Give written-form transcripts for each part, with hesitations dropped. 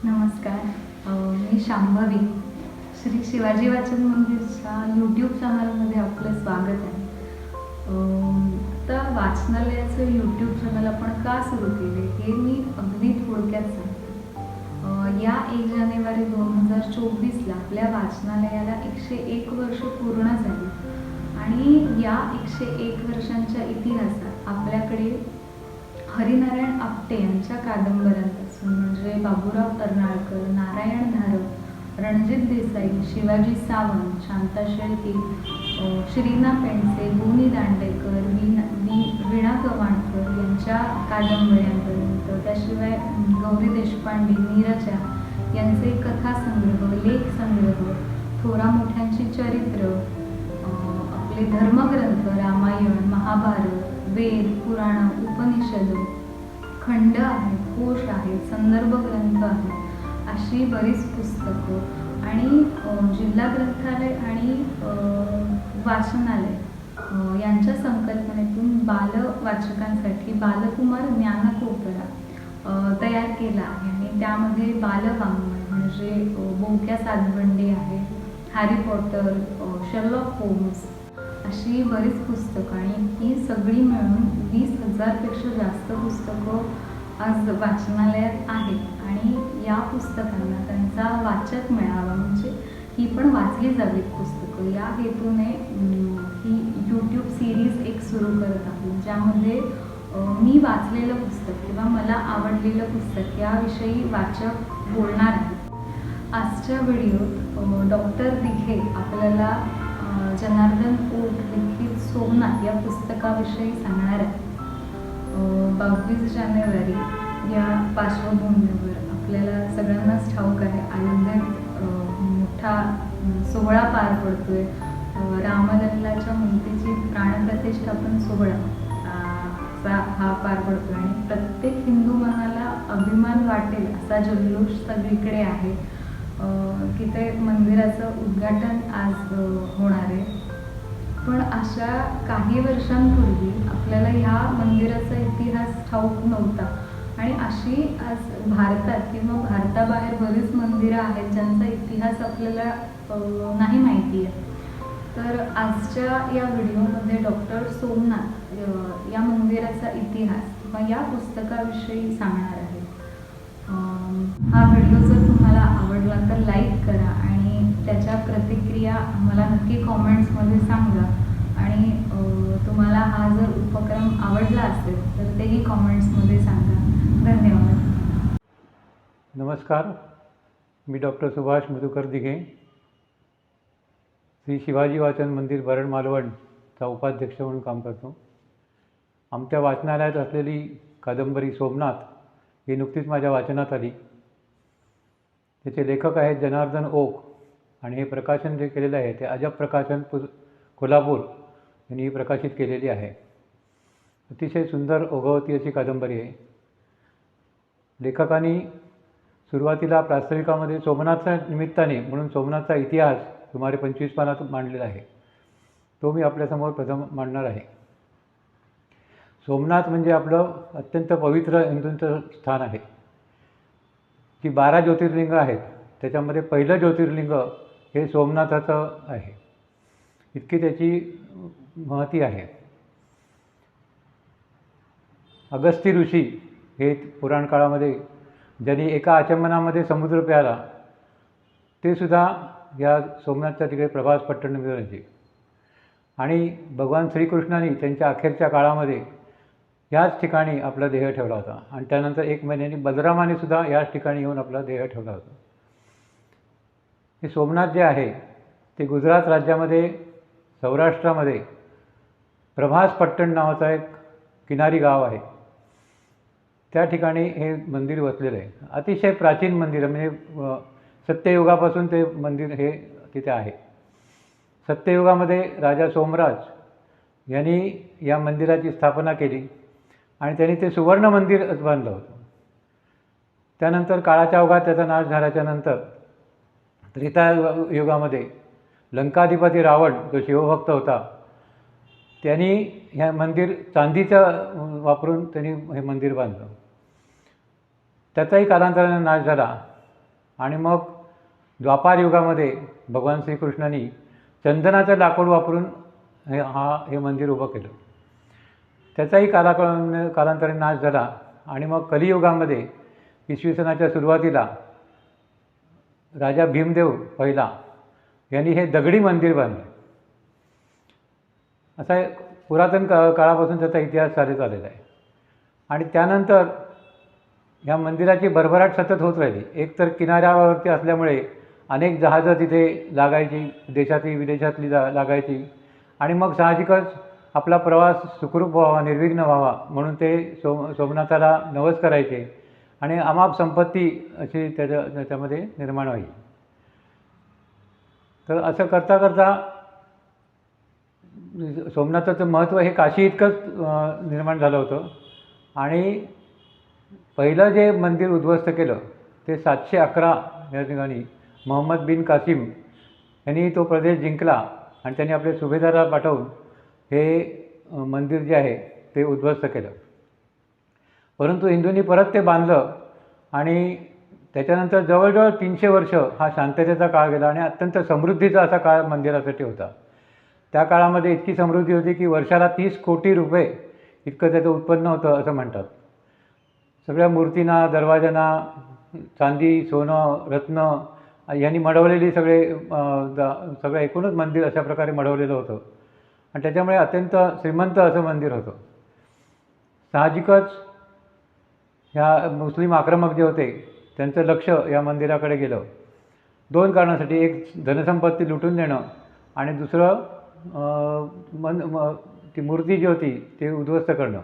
नमस्कार. मी शांभवी. श्री शिवाजी वाचन मंदिरच्या यूट्यूब चॅनलमध्ये आपलं स्वागत आहे. आता वाचनालयाचं यूट्यूब चॅनल आपण का सुरू केले हे मी अगदी थोडक्यात सांगते. या 1 जानेवारी 2024ला आपल्या वाचनालयाला 101 वर्ष पूर्ण झाली आणि या 101 वर्षांच्या इतिहासात आपल्याकडे हरिनारायण आपटे यांच्या कादंबऱ्यांपासून म्हणजे बाबूराव कर्नाळकर, नारायण धारप, रणजित देसाई, शिवाजी सावंत, शांता शेळके, श्रीना पेंडसे, गोनी दांडेकर, वीणा गवाणकर यांच्या कादंबऱ्यांपर्यंत, त्याशिवाय गौरी देशपांडे, नीरजा यांचे कथासंग्रह, लेखसंग्रह, थोरा मोठ्यांची चरित्र, आपले धर्मग्रंथ रामायण, महाभारत, वेद, पुराण, उपनिषद, खंड आहेत, कोश आहेत, संदर्भ ग्रंथ आहेत, अशी बरीच पुस्तकं आणि जिल्हा ग्रंथालय आणि वाचनालय यांच्या संकल्पनेतून बालवाचकांसाठी बालकुमार ज्ञानकोपरा तयार केला आहे आणि त्यामध्ये बालवाङ्मय म्हणजे बोक्या सातबंडी आहे, हॅरी पॉटर, शर्लॉक होम्स अशी बरीच पुस्तकं आणि ही सगळी मिळून 20,000 पेक्षा जास्त पुस्तकं आज वाचनालयात आहेत आणि या पुस्तकांना त्यांचा वाचक मिळावा म्हणजे ही पण वाचली जावीत पुस्तकं या हेतूने ही यूट्यूब सिरीज एक सुरू करत आहे ज्यामध्ये मी वाचलेलं पुस्तक किंवा मला आवडलेलं पुस्तक याविषयी वाचक बोलणार आहेत. आजच्या व्हिडिओत डॉक्टर दिघे आपल्याला जनार्दन ओक लिखित सोमनाथ या पुस्तकाविषयी सांगणार आहे. 22 जानेवारी या पार्श्वभूमीवर आपल्याला सगळ्यांनाच ठाऊक आहे अयोध्येत मोठा सोहळा पार पडतोय. रामलल्लाच्या मूर्तीची प्राणप्रतिष्ठापन सोहळा हा पार पडतोय आणि प्रत्येक हिंदू मनाला अभिमान वाटेल असा जल्लोष सगळीकडे आहे की ते मंदिराचं उद्घाटन आज होणार आहे. पण अशा काही वर्षांपूर्वी आपल्याला ह्या मंदिराचा इतिहास ठाऊक नव्हता आणि अशी आज भारतात किंवा भारताबाहेर बरीच मंदिरं आहेत ज्यांचा इतिहास आपल्याला नाही माहिती आहे. तर आजच्या या व्हिडिओमध्ये डॉक्टर सोमनाथ या मंदिराचा इतिहास किंवा या पुस्तकाविषयी सांगणार आहे. हा व्हिडिओ जर तुम्हाला आवडला तर लाईक करा आणि त्याच्या प्रतिक्रिया मला नक्की कॉमेंट्समध्ये सांगा आणि तुम्हाला हा जर उपक्रम आवडला असेल तर तेही कॉमेंट्समध्ये सांगा. धन्यवाद. नमस्कार, मी डॉक्टर सुभाष मधुकर दिघे, श्री शिवाजी वाचन मंदिर बरड मालवणचा उपाध्यक्ष म्हणून काम करतो. आमच्या वाचनालयात असलेली कादंबरी सोमनाथ ही नुकतीच माझ्या वाचनात आली. त्याचे लेखक आहेत जनार्दन ओक आणि हे प्रकाशन जे केलेलं आहे ते अजब प्रकाशन कोल्हापूर यांनी प्रकाशित केलेली आहे. अतिशय सुंदर ओघवती अशी कादंबरी आहे. लेखकांनी सुरुवातीला प्रास्ताविकामध्ये सोमनाथच्या निमित्ताने म्हणून सोमनाथचा इतिहास सुमारे 25 पानात मांडलेला आहे. तो मी आपल्यासमोर प्रथम मांडणार आहे. सोमनाथ म्हणजे आपलं अत्यंत पवित्र हिंदूंचं स्थान आहे. जी 12 ज्योतिर्लिंग आहेत त्याच्यामध्ये पहिलं ज्योतिर्लिंग हे सोमनाथाचं आहे. इतकी त्याची महती आहे. अगस्ती ऋषी हे पुराण काळामध्ये ज्यांनी एका आचमनामध्ये समुद्र प्याला ते सुद्धा या सोमनाथच्या तिकडे प्रभास पट्टणमध्ये राहायचे आणि भगवान श्रीकृष्णाने त्यांच्या अखेरच्या काळामध्ये याच ठिकाणी आपला देह ठेवला होता आणि त्यानंतर 1 महिन्याने बलरामाने सुद्धा याच ठिकाणी येऊन आपला देह ठेवला होता. हे सोमनाथ जे आहे ते गुजरात राज्यामध्ये सौराष्ट्रामध्ये प्रभास पट्टण नावाचा एक किनारी गाव आहे. त्या ठिकाणी हे मंदिर वसलेलं आहे. अतिशय प्राचीन मंदिर आहे म्हणजे सत्ययुगापासून ते मंदिर हे तिथे आहे. सत्ययुगामध्ये राजा सोमराज यांनी या मंदिराची स्थापना केली आणि त्यांनी ते सुवर्ण मंदिर बांधलं होतं. त्यानंतर काळाच्या ओघात त्याचा नाश झाल्याच्या नंतर त्रेतायुगामध्ये लंकाधिपती रावण जो शिवभक्त होता त्यांनी हे मंदिर चांदीचं वापरून त्यांनी हे मंदिर बांधलं. त्याचाही कालांतराने नाश झाला आणि मग द्वापार युगामध्ये भगवान श्रीकृष्णांनी चंदनाचं लाकूड वापरून हे मंदिर उभं केलं. त्याचाही कालांतराने नाश झाला आणि मग कलियुगामध्ये इसवी सनाच्या सुरुवातीला राजा भीमदेव पहिला यांनी हे दगडी मंदिर बांधलं. असा पुरातन काळापासून त्याचा इतिहास चालत आलेला आहे. आणि त्यानंतर ह्या मंदिराची भरभराट सतत होत राहिली. एक तर किनाऱ्यावरती असल्यामुळे अनेक जहाजं तिथे लागायची, देशातली विदेशातली लागायची. आणि मग साहजिकच आपला प्रवास सुखरूप व्हावा, निर्विघ्न व्हावा म्हणून ते सोमनाथाला नवस करायचे आणि अमाप संपत्ती अशी त्याच्यामध्ये निर्माण व्हायची. तर असं करता करता सोमनाथाचं महत्त्व हे काशी इतकंच निर्माण झालं होतं. आणि पहिलं जे मंदिर उद्ध्वस्त केलं ते 711 या ठिकाणी मोहम्मद बिन कासिम यांनी तो प्रदेश जिंकला आणि त्यांनी आपले सुभेदाराला पाठवून हे मंदिर जे आहे ते उद्ध्वस्त केलं. परंतु हिंदूंनी परत ते बांधलं आणि त्याच्यानंतर जवळजवळ 300 वर्ष हा शांततेचा काळ गेला आणि अत्यंत समृद्धीचा असा काळ मंदिरासाठी होता. त्या काळामध्ये इतकी समृद्धी होती की वर्षाला 30 कोटी रुपये इतकं त्याचं उत्पन्न होतं असं म्हणतात. सगळ्या मूर्तींना, दरवाजांना चांदी, सोनं, रत्न यांनी मढवलेली सगळं एकूणच मंदिर अशा प्रकारे मढवलेलं होतं आणि त्याच्यामुळे अत्यंत श्रीमंत असं मंदिर होतं. साहजिकच ह्या मुस्लिम आक्रमक जे होते त्यांचं लक्ष या मंदिराकडे गेलं 2 कारणासाठी. एक धनसंपत्ती लुटून देणं आणि दुसरं ती मूर्ती जी होती ते उद्ध्वस्त करणं.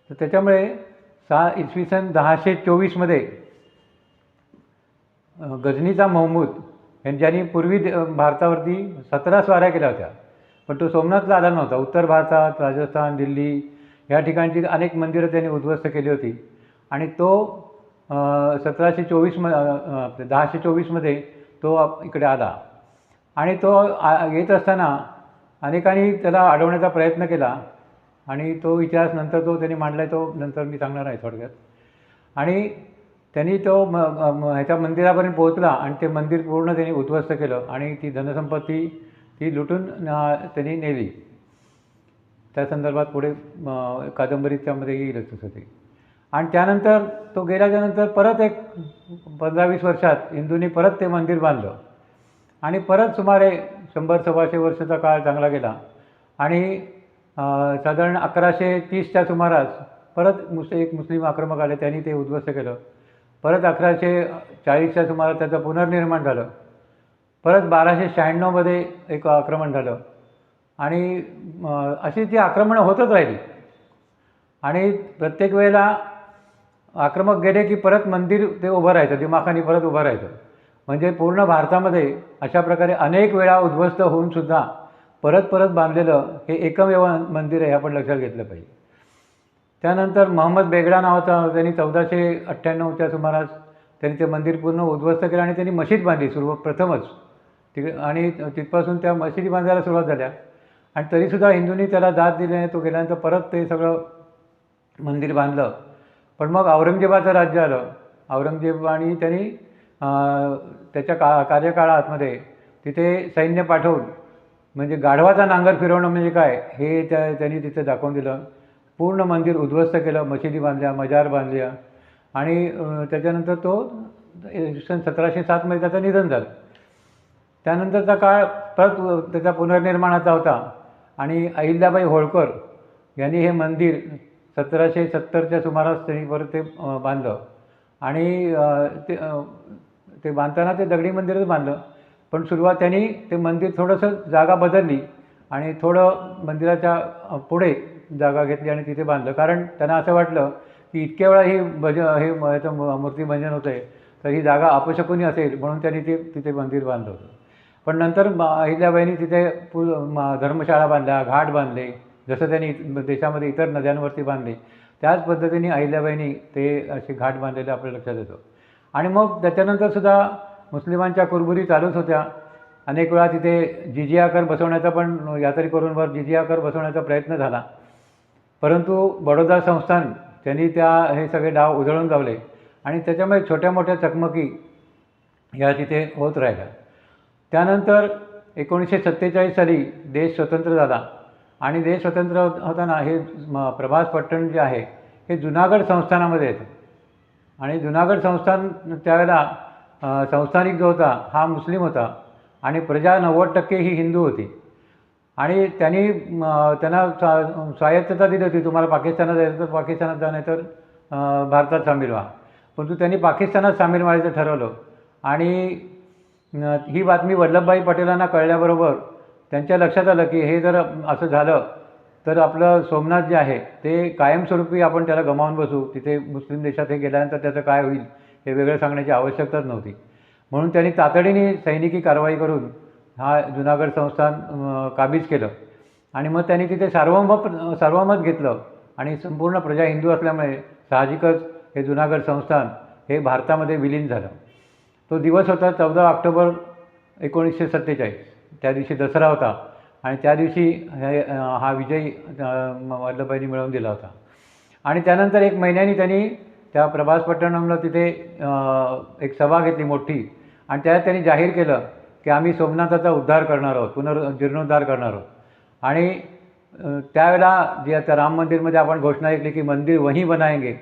तर त्याच्यामुळे इसवी सन 1024 गजनीचा महमूद यांनी पूर्वी भारतावरती 17 स्वाऱ्या केल्या होत्या, पण तो सोमनाथला आला नव्हता. उत्तर भारतात, राजस्थान, दिल्ली या ठिकाणची अनेक मंदिरं त्यांनी उद्ध्वस्त केली होती आणि तो 1024 तो इकडे आला. आणि तो येत असताना अनेकांनी त्याला अडवण्याचा प्रयत्न केला आणि तो इतिहास नंतर त्यांनी मांडला आहे, तो नंतर मी सांगणार आहे थोडक्यात. आणि त्यांनी तो ह्याच्या मंदिरापर्यंत पोहोचला आणि ते मंदिर पूर्ण त्यांनी उद्ध्वस्त केलं आणि ती धनसंपत्ती ती लुटून त्यांनी नेली. त्या संदर्भात पुढे कादंबरीच्यामध्ये येईलच तसं ते. आणि त्यानंतर तो गेल्याच्यानंतर परत एक 15-20 वर्षात हिंदूंनी परत ते मंदिर बांधलं आणि परत सुमारे 100-125 वर्षाचा काळ चांगला गेला आणि साधारण 1130च्या सुमारास परत एक मुस्लिम आक्रमक आले, त्यांनी ते उद्ध्वस्त केलं. परत 1140च्या सुमारास त्याचं पुनर्निर्माण झालं. परत 1296मध्ये एक आक्रमण झालं आणि अशी ती आक्रमणं होतच राहिली. आणि प्रत्येक वेळेला आक्रमक गेले की परत मंदिर ते उभं राहायचं, दिमाखानी परत उभं राहायचं. म्हणजे पूर्ण भारतामध्ये अशा प्रकारे अनेक वेळा उद्ध्वस्त होऊनसुद्धा परत परत बांधलेलं हे एकमेव मंदिर आहे, आपण लक्षात घेतलं पाहिजे. त्यानंतर मोहम्मद बेगडा नावाचा त्यांनी 1498च्या सुमारास त्यांनी ते मंदिर पूर्ण उद्ध्वस्त केलं आणि त्यांनी मशीद बांधली प्रथमच आणि तिथपासून त्या मशिदी बांधायला सुरुवात झाल्या. आणि तरीसुद्धा हिंदूंनी त्याला दाद दिली नाही. तो गेल्यानंतर परत ते सगळं मंदिर बांधलं. पण मग औरंगजेबाचं राज्य आलं. औरंगजेब आणि त्यांनी त्याच्या कार्यकाळामध्ये तिथे सैन्य पाठवून म्हणजे गाढवाचा नांगर फिरवणं म्हणजे काय हे त्यांनी तिथे दाखवून दिलं. पूर्ण मंदिर उद्ध्वस्त केलं, मशिदी बांधल्या, मजार बांधल्या आणि त्याच्यानंतर तो सन 1707 त्याचं निधन झालं. त्यानंतरचा काळ परत त्याच्या पुनर्निर्माणाचा होता आणि अहिल्याबाई होळकर यांनी हे मंदिर 1770च्या सुमारास त्यांनी परत ते बांधलं. आणि ते बांधताना ते दगडी मंदिरच बांधलं, पण सुरुवात त्यांनी ते मंदिर थोडंसं जागा बदलली आणि थोडं मंदिराच्या पुढे जागा घेतली आणि तिथे बांधलं. कारण त्यांना असं वाटलं की इतक्या वेळा याचं मूर्ती भंजन होतं आहे तर ही जागा अपशकुनी असेल, म्हणून त्यांनी ते तिथे मंदिर बांधलं होतं. पण नंतर अहिल्याबाईंनी तिथे धर्मशाळा बांधल्या, घाट बांधले, जसं त्यांनी देशामध्ये इतर नद्यांवरती बांधले त्याच पद्धतीने अहिल्याबाईंनी ते असे घाट बांधलेले आपल्या लक्षात येतं. आणि मग त्याच्यानंतरसुद्धा मुस्लिमांच्या कुरबुरी चालूच होत्या. अनेक वेळा तिथे जिजिया कर बसवण्याचा पण यात्रेकरूंवर जिजिया कर बसवण्याचा प्रयत्न झाला, परंतु बडोदा संस्थान त्यांनी हे सगळे डाव उधळून लावले आणि त्याच्यामुळे छोट्या मोठ्या चकमकी या तिथे होत राहिल्या. त्यानंतर 1947 साली देश स्वतंत्र झाला आणि देश स्वतंत्र होताना हे प्रभास पट्टण जे आहे हे जुनागड संस्थानामध्ये येतं आणि जुनागड संस्थान त्यावेळेला संस्थानिक जो होता हा मुस्लिम होता आणि प्रजा 90% ही हिंदू होती आणि त्यांना स्वायत्तता दिली होती, तुम्हाला पाकिस्तानात जायचं तर पाकिस्तानात जा, नाही तर भारतात सामील व्हा. परंतु त्यांनी पाकिस्तानात सामील व्हायचं ठरवलं आणि ही बातमी वल्लभभाई पटेलांना कळल्याबरोबर त्यांच्या लक्षात आलं की हे जर असं झालं तर आपलं सोमनाथ जे आहे ते कायमस्वरूपी आपण त्याला गमावून बसू, तिथे मुस्लिम देशात हे गेल्यानंतर त्याचं काय होईल हे वेगळं सांगण्याची आवश्यकताच नव्हती. म्हणून त्यांनी तातडीने सैनिकी कारवाई करून हा जुनागड संस्थान काबीज केलं आणि मग त्यांनी तिथे सार्वमत घेतलं आणि संपूर्ण प्रजा हिंदू असल्यामुळे साहजिकच हे जुनागड संस्थान हे भारतामध्ये विलीन झालं. तो दिवस होता 14 ऑक्टोबर 1947. त्या दिवशी दसरा होता आणि त्या दिवशी हा विजय वल्लभभाईंनी मिळवून दिला होता. आणि त्यानंतर 1 महिन्यानी त्यांनी त्या प्रभास पट्टणमला तिथे एक सभा घेतली मोठी आणि त्यात त्यांनी जाहीर केलं की आम्ही सोमनाथाचा उद्धार करणार आहोत, जीर्णोद्धार करणार आहोत. आणि त्यावेळेला जी आता राम मंदिरमध्ये आपण घोषणा ऐकली की मंदिर वहीं बनाएंगे,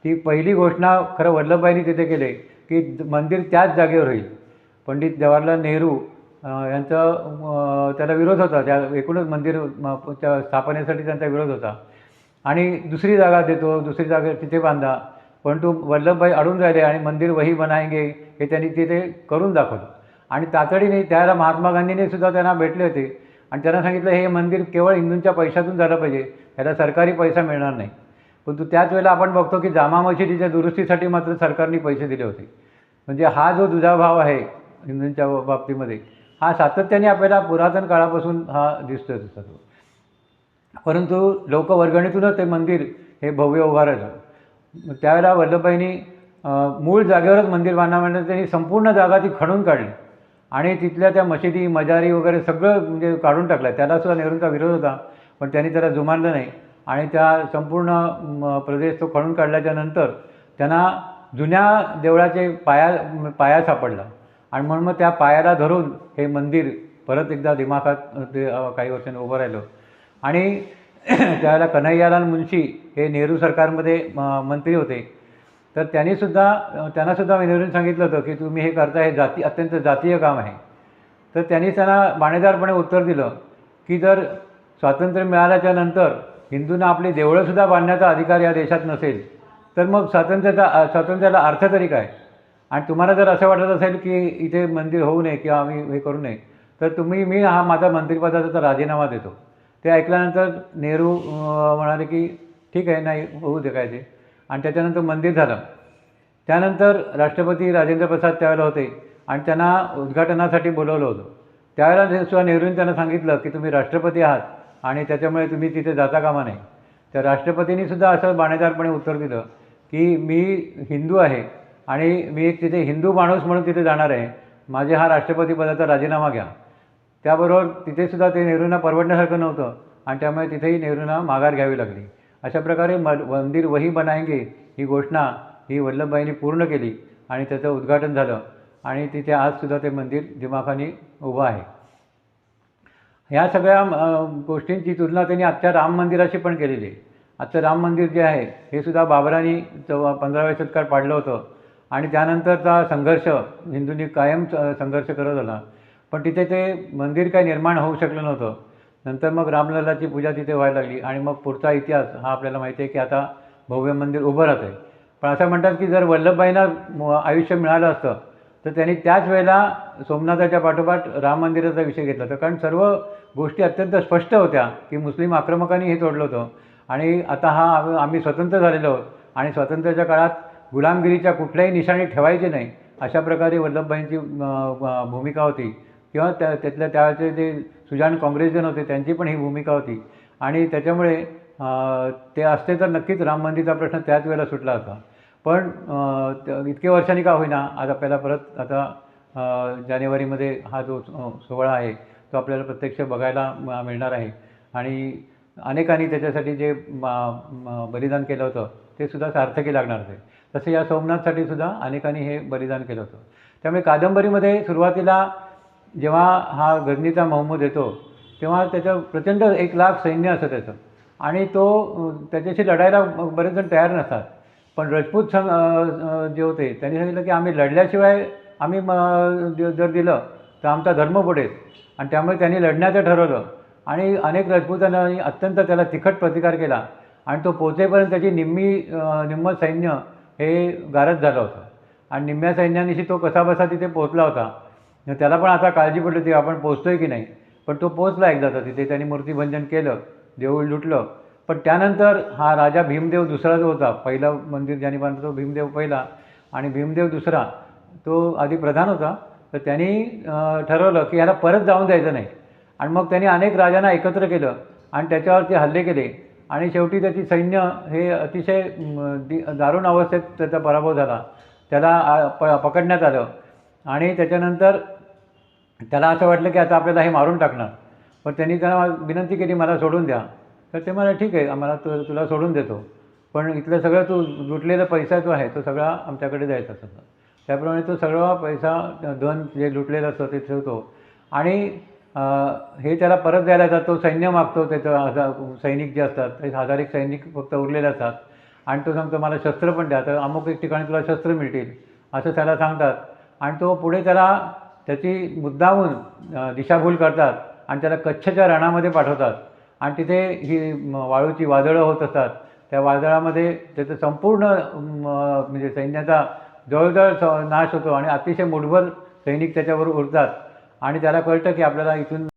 ती पहिली घोषणा खरं वल्लभभाईंनी तिथे केली की मंदिर त्याच जागेवर होईल. पंडित जवाहरलाल नेहरू यांचा त्याला विरोध होता, त्या एकूणच मंदिर स्थापनेसाठी त्यांचा विरोध होता आणि दुसरी जागा देतो, दुसरी जागा तिथे बांधा. परंतु वल्लभभाई अडून राहिले आणि मंदिर वही बनाएंगे हे त्यांनी तिथे करून दाखवलं. आणि तातडीने त्यावेळेला महात्मा गांधींनी सुद्धा त्यांना भेटले होते आणि त्यांना सांगितलं हे मंदिर केवळ हिंदूंच्या पैशातून झालं पाहिजे, ह्याला सरकारी पैसा मिळणार नाही. परंतु त्याच वेळेला आपण बघतो की जामा मशिदीच्या दुरुस्तीसाठी मात्र सरकारने पैसे दिले होते. म्हणजे हा जो दुजाभाव आहे हिंदूंच्या बाबतीमध्ये हा सातत्याने आपल्याला पुरातन काळापासून हा दिसतोच असतो. परंतु लोकवर्गणीतूनच ते मंदिर हे भव्य उभारायचं. त्यावेळेला वल्लभभाईंनी मूळ जागेवरच मंदिर बांधण्यामध्ये त्यांनी संपूर्ण जागा ती खणून काढली आणि तिथल्या त्या मशिदी मजारी वगैरे सगळं म्हणजे काढून टाकलं. त्यालासुद्धा नेहरूंचा विरोध होता, पण त्यांनी त्याला जुमानलं नाही आणि त्या संपूर्ण प्रदेश तो खणून काढल्याच्या नंतर त्यांना जुन्या देवळाचे पाया सापडला आणि म्हणून मग त्या पायाला धरून हे मंदिर परत एकदा दिमाखात ते काही वर्षांनी उभं राहिलं. आणि त्यावेळेला कन्हैयालाल मुंशी हे नेहरू सरकारमध्ये मंत्री होते, तर त्यांनासुद्धा नेहरूंनी सांगितलं होतं की तुम्ही हे करता हे अत्यंत जातीय काम आहे. तर त्यांनी त्यांना बाणेदारपणे उत्तर दिलं की जर स्वातंत्र्य मिळाल्याच्या नंतर हिंदूंना आपली देवळंसुद्धा बांधण्याचा अधिकार या देशात नसेल तर मग स्वातंत्र्याला अर्थ तरी काय. आणि तुम्हाला जर असं वाटत असेल की इथे मंदिर होऊ नये किंवा आम्ही हे करू नये तर मी हा माझा मंत्रिपदाचा राजीनामा देतो. ते ऐकल्यानंतर नेहरू म्हणाले की ठीक आहे, नाही होऊ दे काय ते. आणि त्याच्यानंतर मंदिर झालं. त्यानंतर राष्ट्रपती राजेंद्र प्रसाद त्यावेळेला होते आणि त्यांना उद्घाटनासाठी बोलवलं होतं. त्यावेळेला सुद्धा नेहरूंनी त्यांना सांगितलं की तुम्ही राष्ट्रपती आहात आणि त्याच्यामुळे तुम्ही तिथे जाता कामा नाही. तर राष्ट्रपतींनी सुद्धा असं बाणेदारपणे उत्तर दिलं की मी हिंदू आहे आणि मी एक तिथे हिंदू माणूस म्हणून तिथे जाणार आहे, माझे हा राष्ट्रपतीपदाचा राजीनामा घ्या. त्याबरोबर तिथेसुद्धा ते नेहरूंना परवडण्यासारखं नव्हतं आणि त्यामुळे तिथेही नेहरूंना माघार घ्यावी लागली. अशा प्रकारे मंदिर वही बनाएंगे ही घोषणा ही वल्लभभाईंनी पूर्ण केली आणि त्याचं उद्घाटन झालं आणि तिथे आजसुद्धा ते मंदिर दिमाखानी उभं आहे. ह्या सगळ्या गोष्टींची तुलना त्यांनी आजच्या राम मंदिराशी पण केलेली आहे. आजचं राम मंदिर जे आहे हे सुद्धा बाबरांनी 15व्या शतकात पाडलं होतं आणि त्यानंतरचा संघर्ष हिंदूंनी कायम संघर्ष करत आला, पण तिथे ते मंदिर काही निर्माण होऊ शकलं नव्हतं. नंतर मग रामलल्लाची पूजा तिथे व्हायला लागली आणि मग पुढचा इतिहास हा आपल्याला माहिती आहे की आता भव्य मंदिर उभं राहतं आहे. पण असं म्हणतात की जर वल्लभभाईंना आयुष्य मिळालं असतं तर त्यांनी त्याच वेळेला सोमनाथाच्या पाठोपाठ राम मंदिराचा विषय घेतला होता, कारण सर्व गोष्टी अत्यंत स्पष्ट होत्या की मुस्लिम आक्रमकांनी हे तोडलं होतं आणि आता आम्ही स्वतंत्र झालेलो आहोत आणि स्वातंत्र्याच्या काळात गुलामगिरीच्या कुठल्याही निशाणी ठेवायचे नाही, अशा प्रकारे वल्लभभाईंची भूमिका होती. किंवा त्यातल्या त्यावेळेचे जे सुजाण काँग्रेसजन होते त्यांची पण ही भूमिका होती आणि त्याच्यामुळे ते असते तर नक्कीच राम मंदिरचा प्रश्न त्याच वेळेला सुटला होता. पण इतके वर्षांनी का होईना आज आपल्याला परत आता जानेवारीमध्ये हा जो सोहळा आहे तो आपल्याला प्रत्यक्ष बघायला मिळणार आहे आणि अनेकांनी त्याच्यासाठी जे बलिदान केलं होतं ते सुद्धा सार्थकी लागणार आहे. तसं या सोमनाथसाठी सुद्धा अनेकांनी हे बलिदान केलं होतं. त्यामुळे कादंबरीमध्ये सुरुवातीला जेव्हा हा गजनीचा महमूद येतो तेव्हा त्याचं प्रचंड 1,00,000 सैन्य असतं त्याचं आणि तो त्याच्याशी लढायला बरेच जण तयार नसतात. पण राजपूत जे होते त्यांनी सांगितलं की आम्ही लढल्याशिवाय आम्ही जर दिलं तर आमचा धर्म बुडेल आणि त्यामुळे त्यांनी लढण्याचं ठरवलं आणि अनेक राजपूतांनी अत्यंत त्याला तिखट प्रतिकार केला आणि तो पोचेपर्यंत त्याची निम्म सैन्य हे गारद झालं होतं आणि निम्म्या सैन्यानिशी तो कसाबसा तिथे पोचला होता. त्याला पण आता काळजी पडली होती आपण पोचतोय की नाही, पण तो पोचला एकदा तर तिथे त्यांनी मूर्तिभंजन केलं, देऊळ लुटलं. पण त्यानंतर हा राजा भीमदेव दुसरा जो होता, पहिलं मंदिर ज्याने बांधलं तो भीमदेव पहिला आणि भीमदेव दुसरा, तो आधी प्रधान होता. तर त्यांनी ठरवलं की याला परत जाऊन द्यायचं नाही आणि मग त्यांनी अनेक राजांना एकत्र केलं आणि त्याच्यावरती हल्ले केले आणि शेवटी त्याची सैन्य हे अतिशय दारुण अवस्थेत त्याचा पराभव झाला. त्याला पकडण्यात आलं आणि त्याच्यानंतर त्याला असं वाटलं की आता आपल्याला हे मारून टाकणार. पण त्यांनी त्याला विनंती केली मला सोडून द्या. तर ते मला ठीक आहे आम्हाला तुला सोडून देतो, पण इथलं सगळं तू लुटलेला पैसा जो आहे तो सगळा आमच्याकडे द्यायचा सगळं. त्याप्रमाणे तो सगळा पैसा धन जे लुटलेलं असतं ते ठेवतो आणि हे त्याला परत द्यायला जातो. सैन्य मागतो, त्याचं सैनिक जे असतात ते 1,000 एक सैनिक फक्त उरलेले असतात आणि तो सांगतो मला शस्त्र पण द्या, तर अमुक एक ठिकाणी तुला शस्त्र मिळतील असं त्याला सांगतात आणि तो पुढे त्याची मुद्दामून दिशाभूल करतात आणि त्याला कच्छच्या रणामध्ये पाठवतात आणि तिथे ही वाळूची वादळं होत असतात. त्या वादळामध्ये त्याचं संपूर्ण म्हणजे सैन्याचा जवळजवळ नाश होतो आणि अतिशय मुठभर सैनिक त्याच्यावर उरतात आणि त्याला कळतं की आपल्याला इथून